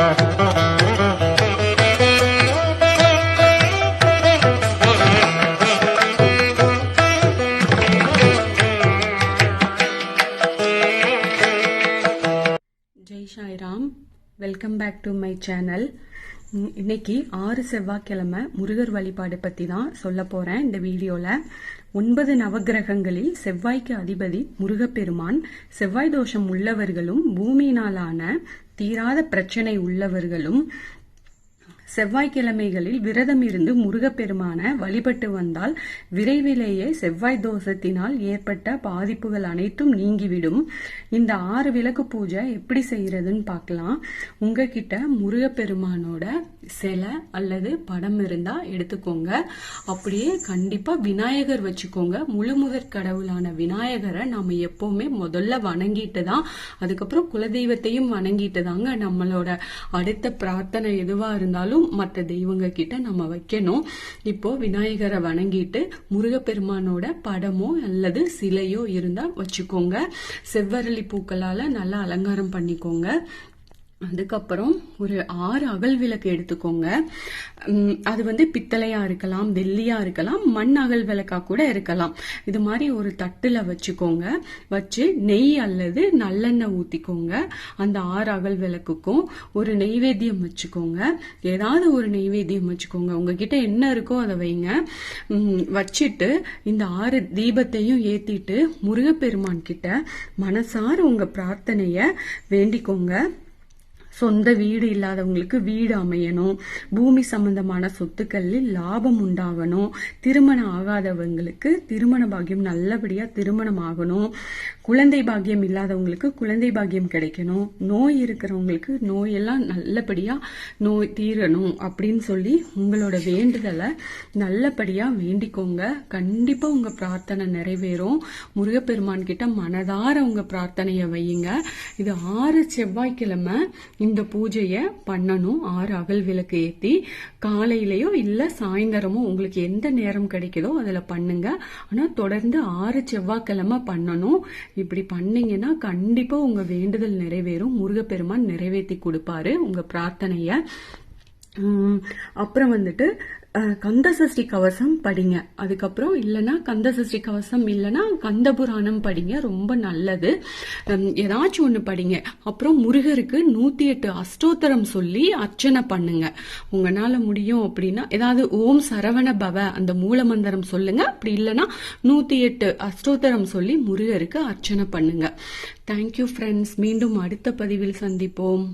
Jai Sairam. Welcome back to my channel. இன்னைக்கு 6 செவ்வாய்க்கிழமை முருகர் வழிபாடு பத்தி தான் சொல்ல போறேன் இந்த வீடியோல. 9 நவகிரகங்களில் செவ்வாய்க்கு அதிபதி முருகப்பெருமான். செவ்வாய் தோஷம் உள்ளவர்களும் பூமியினாலான தீராத பிரச்சனை உள்ளவர்களும் செவ்வாய்க்கிழமைகளில் விரதம் இருந்து முருகப்பெருமான வழிபட்டு வந்தால் விரைவிலேயே செவ்வாய் தோஷத்தினால் ஏற்பட்ட பாதிப்புகள் அனைத்தும் நீங்கிவிடும். இந்த 6 விளக்கு பூஜை எப்படி செய்யறதுன்னு பார்க்கலாம். உங்ககிட்ட முருகப்பெருமானோட சிலை அல்லது படம் இருந்தா எடுத்துக்கோங்க. அப்படியே கண்டிப்பா விநாயகர் வச்சுக்கோங்க. முழுமுதற் கடவுளான விநாயகரை நாம எப்பவுமே முதல்ல வணங்கிட்டு தான், அதுக்கப்புறம் குலதெய்வத்தையும் வணங்கிட்டு தாங்க நம்மளோட அடுத்த பிரார்த்தனை எதுவா இருந்தாலும் மற்ற தெய்வங்க கிட்ட நம்ம வைக்கணும். இப்போ விநாயகரை வணங்கிட்டு முருகப்பெருமானோட படமோ அல்லது சிலையோ இருந்தா வச்சுக்கோங்க. செவ்வரளி பூக்களால நல்லா அலங்காரம் பண்ணிக்கோங்க. அதுக்கப்புறம் ஒரு 6 அகல் விளக்கு எடுத்துக்கோங்க. அது பித்தளையா இருக்கலாம், வெள்ளியா இருக்கலாம், மண் அகல் விளக்கா கூட இருக்கலாம். இது மாதிரி ஒரு தட்டுல வச்சுக்கோங்க. வச்சு நெய் அல்லது நல்லெண்ணெய் ஊத்திக்கோங்க. அந்த 6 அகல் விளக்குக்கும் ஒரு நெய்வேத்தியம் வச்சுக்கோங்க. ஏதாவது ஒரு நெய்வேத்தியம் வச்சுக்கோங்க. உங்ககிட்ட என்ன இருக்கோ அதை வைங்க. வச்சுட்டு இந்த 6 தீபத்தையும் ஏத்திட்டு முருகப்பெருமான் கிட்ட மனசார உங்க பிரார்த்தனைய வேண்டிக்கோங்க. சொந்த வீடு இல்லாதவங்களுக்கு வீடு அமையணும், பூமி சம்பந்தமான சொத்துக்களில் லாபம் உண்டாகணும், திருமணம் ஆகாதவங்களுக்கு திருமண பாக்கியம் நல்லபடியா திருமணம் ஆகணும், குழந்தை பாக்கியம் இல்லாதவங்களுக்கு குழந்தை பாக்கியம் கிடைக்கணும், நோய் இருக்கிறவங்களுக்கு நோயெல்லாம் நல்லபடியா நோய் தீரணும் அப்படின்னு சொல்லி உங்களோட வேண்டுதலை நல்லபடியா வேண்டிக்கோங்க. கண்டிப்பா உங்க பிரார்த்தனை நிறைவேறும். முருகப்பெருமான் கிட்ட மனதார உங்க பிரார்த்தனைய வையுங்க. இது 6 செவ்வாய்க்கிழமை இந்த பூஜைய பண்ணணும். 6 அகல் விளக்கு ஏத்தி காலையிலயோ இல்ல சாயந்தரமோ உங்களுக்கு எந்த நேரம் கிடைக்குதோ அதுல பண்ணுங்க. ஆனா தொடர்ந்து 6 செவ்வாய்க்கிழமை பண்ணணும். இப்படி பண்ணீங்கன்னா கண்டிப்பா உங்க வேண்டுதல் நிறைவேறும். முருகப்பெருமான் நிறைவேற்றி கொடுப்பாரு உங்க பிரார்த்தனைய. அப்புறம் கந்த சஷ்டி கவசம் படிங்க. அதுக்கப்புறம் இல்லைன்னா கந்த சஷ்டி கவசம் இல்லைன்னா கந்த புராணம் படிங்க, ரொம்ப நல்லது. ஏதாச்சும் ஒண்ணு படிங்க. அப்புறம் முருகருக்கு 108 அஷ்டோத்தரம் சொல்லி அர்ச்சனை பண்ணுங்க. உங்களால முடியும் அப்படின்னா ஏதாவது ஓம் சரவண பவ அந்த மூல மந்திரம் சொல்லுங்க. அப்படி இல்லைன்னா 108 அஷ்டோத்தரம் சொல்லி முருகருக்கு அர்ச்சனை பண்ணுங்க. Thank you friends. மீண்டும் அடுத்த பதிவில் சந்திப்போம்.